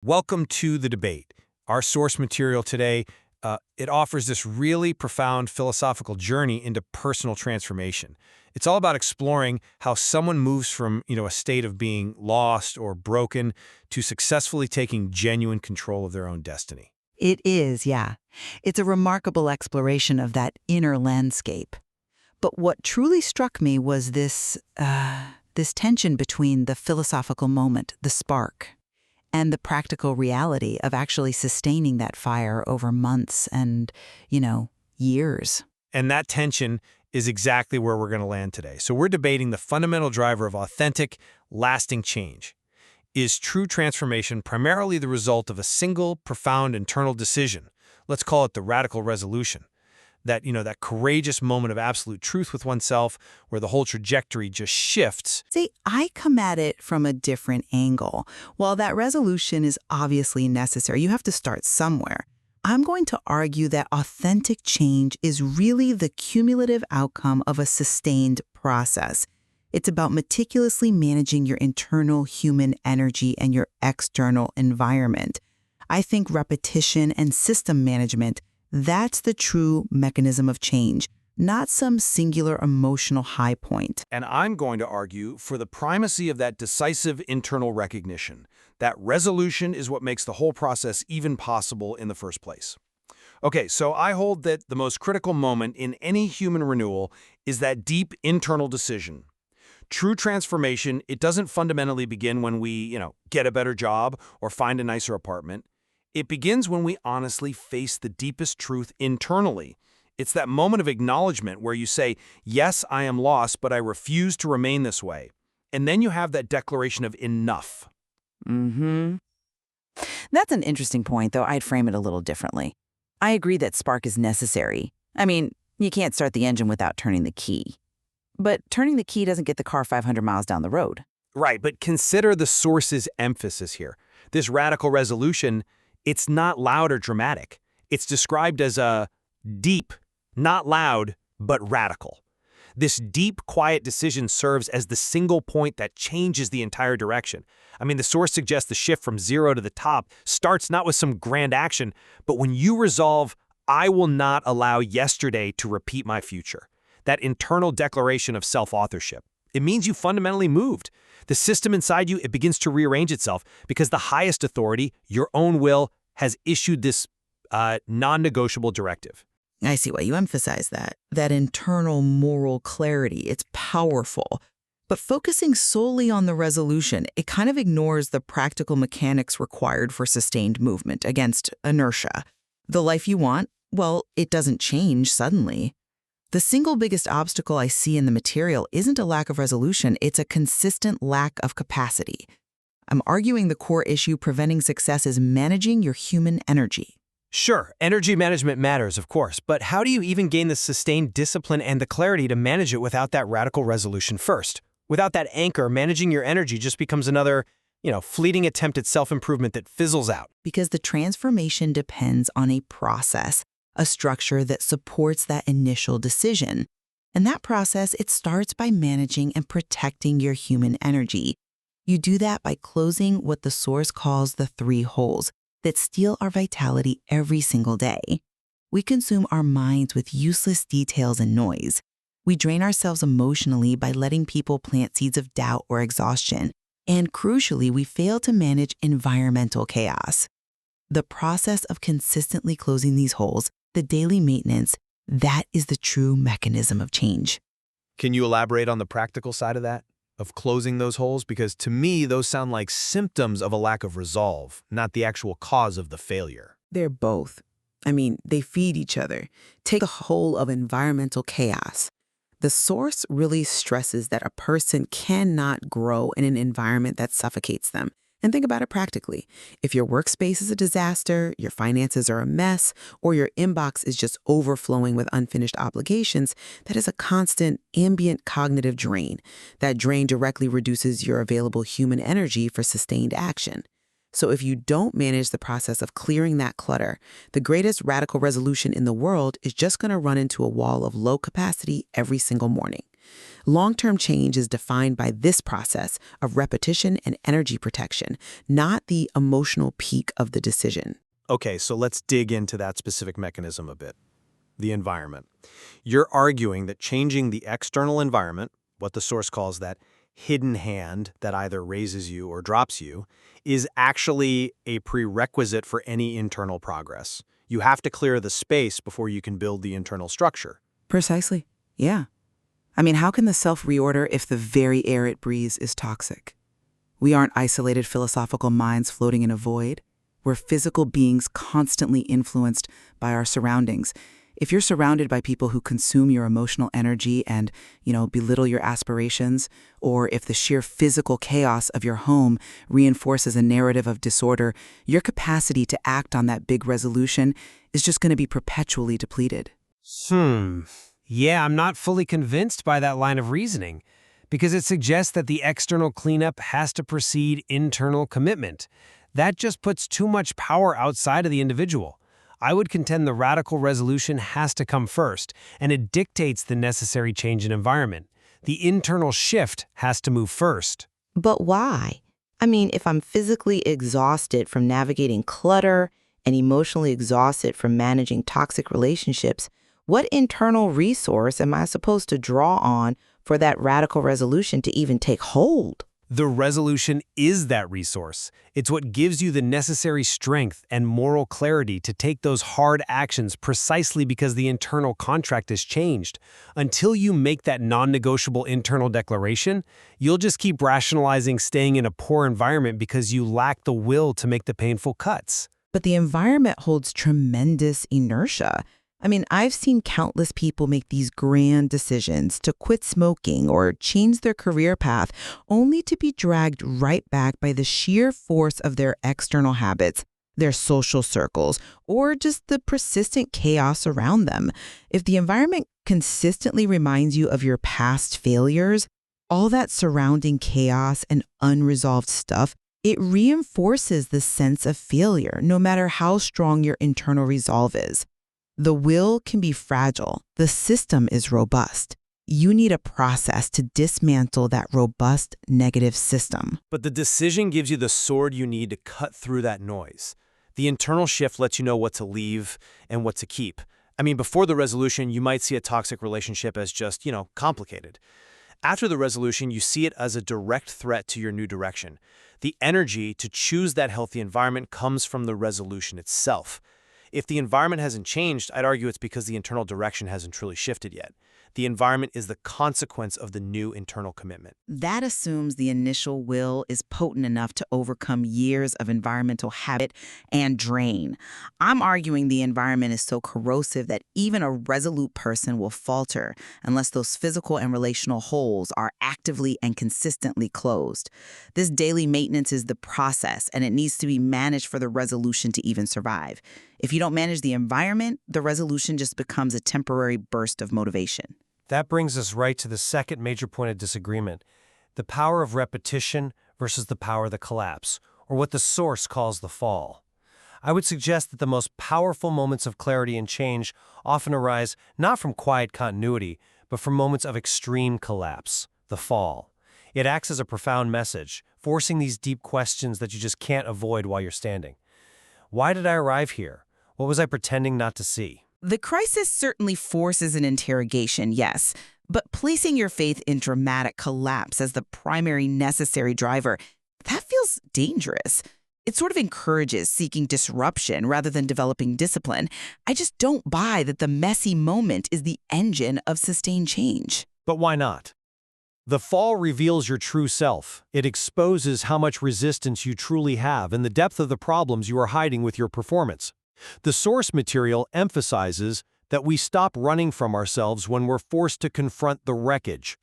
Welcome to the debate. Our source material today, it offers this really profound philosophical journey into personal transformation. It's all about exploring how someone moves from, a state of being lost or broken to successfully taking genuine control of their own destiny. It is, yeah. It's a remarkable exploration of that inner landscape. But what truly struck me was this tension between the philosophical moment, the spark, and the practical reality of actually sustaining that fire over months and, years. And that tension is exactly where we're going to land today. So we're debating the fundamental driver of authentic, lasting change. Is true transformation primarily the result of a single, profound internal decision? Let's call it the radical resolution. That courageous moment of absolute truth with oneself where the whole trajectory just shifts. See, I come at it from a different angle. While that resolution is obviously necessary, you have to start somewhere. I'm going to argue that authentic change is really the cumulative outcome of a sustained process. It's about meticulously managing your internal human energy and your external environment. I think repetition and system management, that's the true mechanism of change, not some singular emotional high point. And I'm going to argue for the primacy of that decisive internal recognition. That resolution is what makes the whole process even possible in the first place. Okay, so I hold that the most critical moment in any human renewal is that deep internal decision. True transformation, it doesn't fundamentally begin when we, get a better job or find a nicer apartment. It begins when we honestly face the deepest truth internally. It's that moment of acknowledgement where you say, yes, I am lost, but I refuse to remain this way. And then you have that declaration of enough. Mm-hmm. That's an interesting point, though I'd frame it a little differently. I agree that spark is necessary. I mean, you can't start the engine without turning the key. But turning the key doesn't get the car 500 miles down the road. Right, but consider the source's emphasis here. This radical resolution, it's not loud or dramatic. It's described as a deep, not loud, but radical. This deep, quiet decision serves as the single point that changes the entire direction. I mean, the source suggests the shift from zero to the top starts not with some grand action, but when you resolve, I will not allow yesterday to repeat my future. That internal declaration of self-authorship. It means you fundamentally moved. The system inside you, it begins to rearrange itself because the highest authority, your own will, has issued this non-negotiable directive. I see why you emphasize that. That internal moral clarity, it's powerful. But focusing solely on the resolution, it kind of ignores the practical mechanics required for sustained movement against inertia. The life you want, well, it doesn't change suddenly. The single biggest obstacle I see in the material isn't a lack of resolution, it's a consistent lack of capacity. I'm arguing the core issue preventing success is managing your human energy. Sure, energy management matters, of course, but how do you even gain the sustained discipline and the clarity to manage it without that radical resolution first? Without that anchor, managing your energy just becomes another, fleeting attempt at self-improvement that fizzles out. Because the transformation depends on a process, a structure that supports that initial decision. And that process, it starts by managing and protecting your human energy. You do that by closing what the source calls the 3 holes that steal our vitality every single day. We consume our minds with useless details and noise. We drain ourselves emotionally by letting people plant seeds of doubt or exhaustion. And crucially, we fail to manage environmental chaos. The process of consistently closing these holes, the daily maintenance, that is the true mechanism of change. Can you elaborate on the practical side of that? Of closing those holes? Because to me, those sound like symptoms of a lack of resolve, not the actual cause of the failure. They're both. I mean, they feed each other. Take the whole of environmental chaos. The source really stresses that a person cannot grow in an environment that suffocates them. And think about it practically. If your workspace is a disaster, your finances are a mess, or your inbox is just overflowing with unfinished obligations, that is a constant ambient cognitive drain. That drain directly reduces your available human energy for sustained action. So if you don't manage the process of clearing that clutter, the greatest radical resolution in the world is just going to run into a wall of low capacity every single morning. Long-term change is defined by this process of repetition and energy protection, not the emotional peak of the decision. Okay, so let's dig into that specific mechanism a bit. The environment. You're arguing that changing the external environment, what the source calls that hidden hand that either raises you or drops you, is actually a prerequisite for any internal progress. You have to clear the space before you can build the internal structure. Precisely. Yeah. I mean, how can the self reorder if the very air it breathes is toxic? We aren't isolated philosophical minds floating in a void. We're physical beings constantly influenced by our surroundings. If you're surrounded by people who consume your emotional energy and, belittle your aspirations, or if the sheer physical chaos of your home reinforces a narrative of disorder, your capacity to act on that big resolution is just going to be perpetually depleted. Yeah, I'm not fully convinced by that line of reasoning, because it suggests that the external cleanup has to precede internal commitment. That just puts too much power outside of the individual. I would contend the radical resolution has to come first, and it dictates the necessary change in environment. The internal shift has to move first. But why? I mean, if I'm physically exhausted from navigating clutter and emotionally exhausted from managing toxic relationships, what internal resource am I supposed to draw on for that radical resolution to even take hold? The resolution is that resource. It's what gives you the necessary strength and moral clarity to take those hard actions precisely because the internal contract has changed. Until you make that non-negotiable internal declaration, you'll just keep rationalizing staying in a poor environment because you lack the will to make the painful cuts. But the environment holds tremendous inertia. I mean, I've seen countless people make these grand decisions to quit smoking or change their career path, only to be dragged right back by the sheer force of their external habits, their social circles, or just the persistent chaos around them. If the environment consistently reminds you of your past failures, all that surrounding chaos and unresolved stuff, it reinforces the sense of failure, no matter how strong your internal resolve is. The will can be fragile. The system is robust. You need a process to dismantle that robust negative system. But the decision gives you the sword you need to cut through that noise. The internal shift lets you know what to leave and what to keep. I mean, before the resolution, you might see a toxic relationship as just, complicated. After the resolution, you see it as a direct threat to your new direction. The energy to choose that healthy environment comes from the resolution itself. If the environment hasn't changed, I'd argue it's because the internal direction hasn't truly shifted yet. The environment is the consequence of the new internal commitment. That assumes the initial will is potent enough to overcome years of environmental habit and drain. I'm arguing the environment is so corrosive that even a resolute person will falter unless those physical and relational holes are actively and consistently closed. This daily maintenance is the process, and it needs to be managed for the resolution to even survive. If you don't manage the environment, the resolution just becomes a temporary burst of motivation. That brings us right to the second major point of disagreement, the power of repetition versus the power of the collapse, or what the source calls the fall. I would suggest that the most powerful moments of clarity and change often arise not from quiet continuity, but from moments of extreme collapse, the fall. It acts as a profound message, forcing these deep questions that you just can't avoid while you're standing. Why did I arrive here? What was I pretending not to see? The crisis certainly forces an interrogation, yes, but placing your faith in dramatic collapse as the primary necessary driver, that feels dangerous. It sort of encourages seeking disruption rather than developing discipline. I just don't buy that the messy moment is the engine of sustained change. But why not? The fall reveals your true self. It exposes how much resistance you truly have and the depth of the problems you are hiding with your performance. The source material emphasizes that we stop running from ourselves when we're forced to confront the wreckage.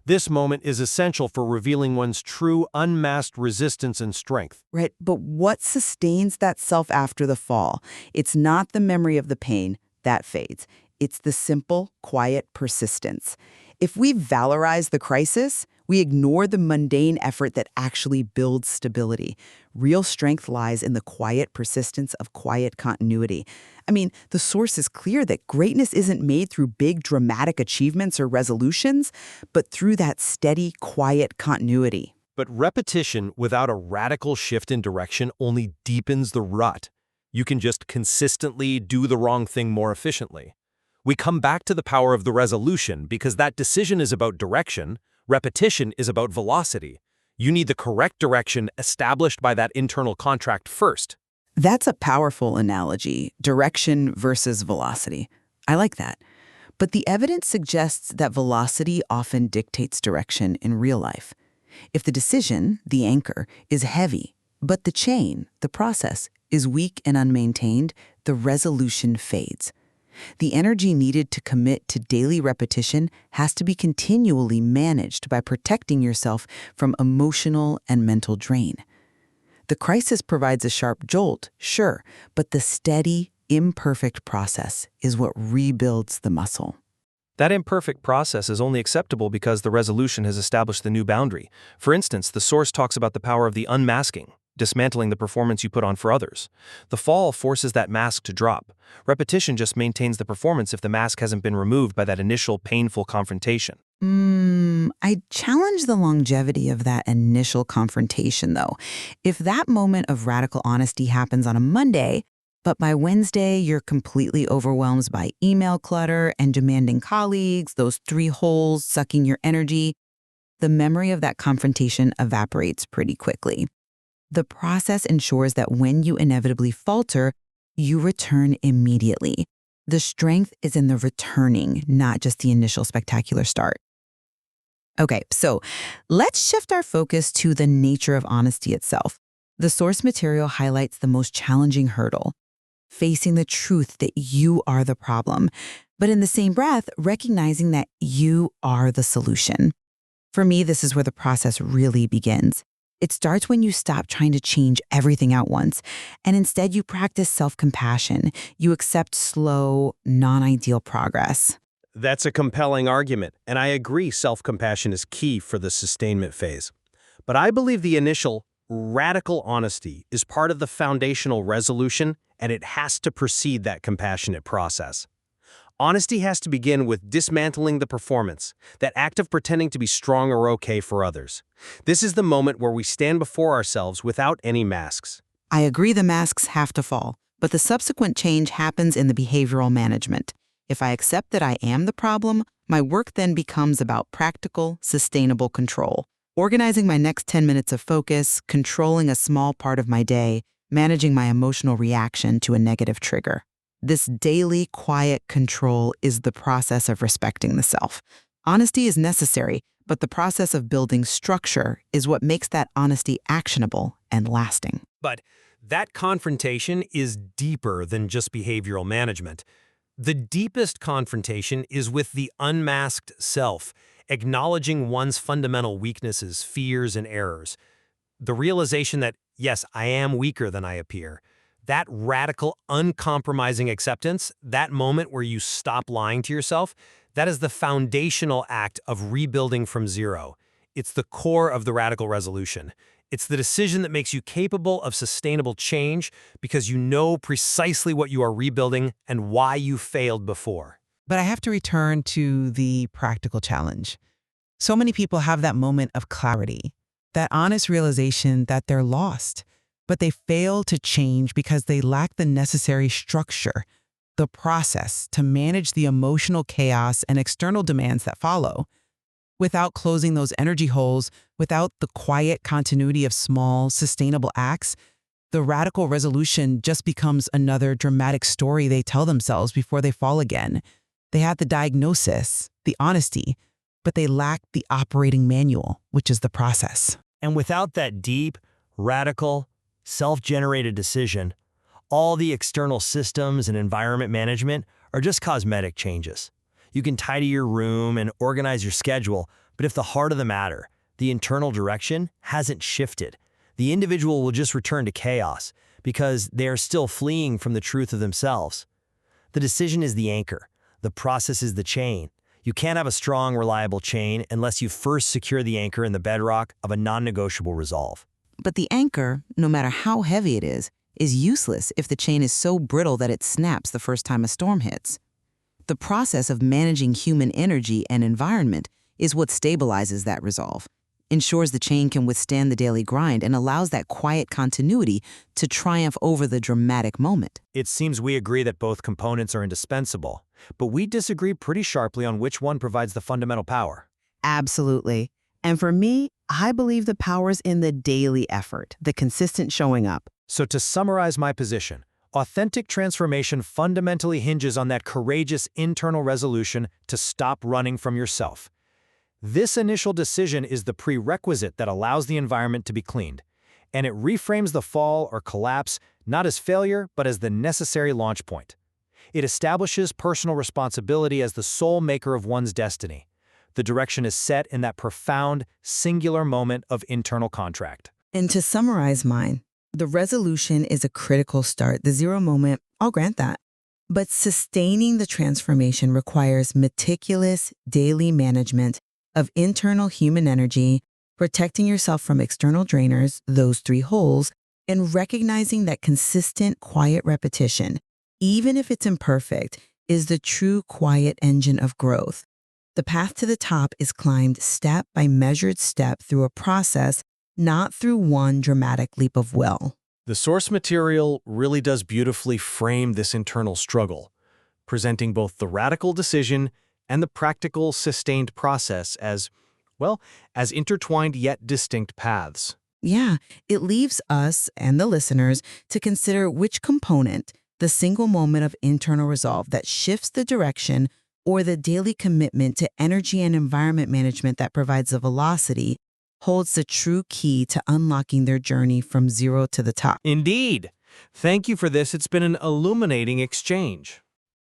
This moment is essential for revealing one's true, unmasked resistance and strength. Right, but what sustains that self after the fall? It's not the memory of the pain, that fades. It's the simple, quiet persistence. If we valorize the crisis, We ignore the mundane effort that actually builds stability. Real strength lies in the quiet persistence of quiet continuity. I mean, the source is clear that greatness isn't made through big dramatic achievements or resolutions, but through that steady, quiet continuity. But repetition without a radical shift in direction only deepens the rut. You can just consistently do the wrong thing more efficiently. We come back to the power of the resolution because that decision is about direction, repetition is about velocity. You need the correct direction established by that internal contract first. That's a powerful analogy, direction versus velocity. I like that. But the evidence suggests that velocity often dictates direction in real life. If the decision, the anchor, is heavy, but the chain, the process, is weak and unmaintained, the resolution fades. The energy needed to commit to daily repetition has to be continually managed by protecting yourself from emotional and mental drain. The crisis provides a sharp jolt, sure, but the steady, imperfect process is what rebuilds the muscle. That imperfect process is only acceptable because the resolution has established the new boundary. For instance, the source talks about the power of the unmasking, dismantling the performance you put on for others. The fall forces that mask to drop. Repetition just maintains the performance if the mask hasn't been removed by that initial painful confrontation. I challenge the longevity of that initial confrontation, though. If that moment of radical honesty happens on a Monday, but by Wednesday you're completely overwhelmed by email clutter and demanding colleagues, those 3 holes sucking your energy, the memory of that confrontation evaporates pretty quickly. The process ensures that when you inevitably falter, you return immediately. The strength is in the returning, not just the initial spectacular start. Okay, so let's shift our focus to the nature of honesty itself. The source material highlights the most challenging hurdle, facing the truth that you are the problem, but in the same breath, recognizing that you are the solution. For me, this is where the process really begins. It starts when you stop trying to change everything at once, and instead you practice self-compassion. You accept slow, non-ideal progress. That's a compelling argument, and I agree self-compassion is key for the sustainment phase. But I believe the initial, radical honesty is part of the foundational resolution, and it has to precede that compassionate process. Honesty has to begin with dismantling the performance, that act of pretending to be strong or okay for others. This is the moment where we stand before ourselves without any masks. I agree the masks have to fall, but the subsequent change happens in the behavioral management. If I accept that I am the problem, my work then becomes about practical, sustainable control. Organizing my next 10 minutes of focus, controlling a small part of my day, managing my emotional reaction to a negative trigger. This daily, quiet control is the process of respecting the self. Honesty is necessary, but the process of building structure is what makes that honesty actionable and lasting. But that confrontation is deeper than just behavioral management. The deepest confrontation is with the unmasked self, acknowledging one's fundamental weaknesses, fears, and errors. The realization that, yes, I am weaker than I appear. That radical, uncompromising acceptance, that moment where you stop lying to yourself, that is the foundational act of rebuilding from zero. It's the core of the radical resolution. It's the decision that makes you capable of sustainable change because you know precisely what you are rebuilding and why you failed before. But I have to return to the practical challenge. So many people have that moment of clarity, that honest realization that they're lost, but they fail to change because they lack the necessary structure, the process to manage the emotional chaos and external demands that follow. Without closing those energy holes, without the quiet continuity of small, sustainable acts, the radical resolution just becomes another dramatic story they tell themselves before they fall again. They have the diagnosis, the honesty, but they lack the operating manual, which is the process. And without that deep, radical, self-generated decision, all the external systems and environment management are just cosmetic changes. You can tidy your room and organize your schedule, but if the heart of the matter, the internal direction, hasn't shifted, the individual will just return to chaos because they are still fleeing from the truth of themselves. The decision is the anchor. The process is the chain. You can't have a strong, reliable chain unless you first secure the anchor in the bedrock of a non-negotiable resolve. But the anchor, no matter how heavy it is useless if the chain is so brittle that it snaps the first time a storm hits. The process of managing human energy and environment is what stabilizes that resolve, ensures the chain can withstand the daily grind, and allows that quiet continuity to triumph over the dramatic moment. It seems we agree that both components are indispensable, but we disagree pretty sharply on which one provides the fundamental power. Absolutely. And for me, I believe the power's in the daily effort, the consistent showing up. So to summarize my position, authentic transformation fundamentally hinges on that courageous internal resolution to stop running from yourself. This initial decision is the prerequisite that allows the environment to be cleaned, and it reframes the fall or collapse not as failure but as the necessary launch point. It establishes personal responsibility as the sole maker of one's destiny. The direction is set in that profound, singular moment of internal contract. And to summarize mine, the resolution is a critical start. The zero moment, I'll grant that. But sustaining the transformation requires meticulous daily management of internal human energy, protecting yourself from external drainers, those three holes, and recognizing that consistent, quiet repetition, even if it's imperfect, is the true quiet engine of growth. The path to the top is climbed step by measured step through a process, not through one dramatic leap of will. The source material really does beautifully frame this internal struggle, presenting both the radical decision and the practical, sustained process as, well, as intertwined yet distinct paths. Yeah, it leaves us and the listeners to consider which component, the single moment of internal resolve that shifts the direction, or the daily commitment to energy and environment management that provides the velocity, holds the true key to unlocking their journey from zero to the top. Indeed. Thank you for this. It's been an illuminating exchange.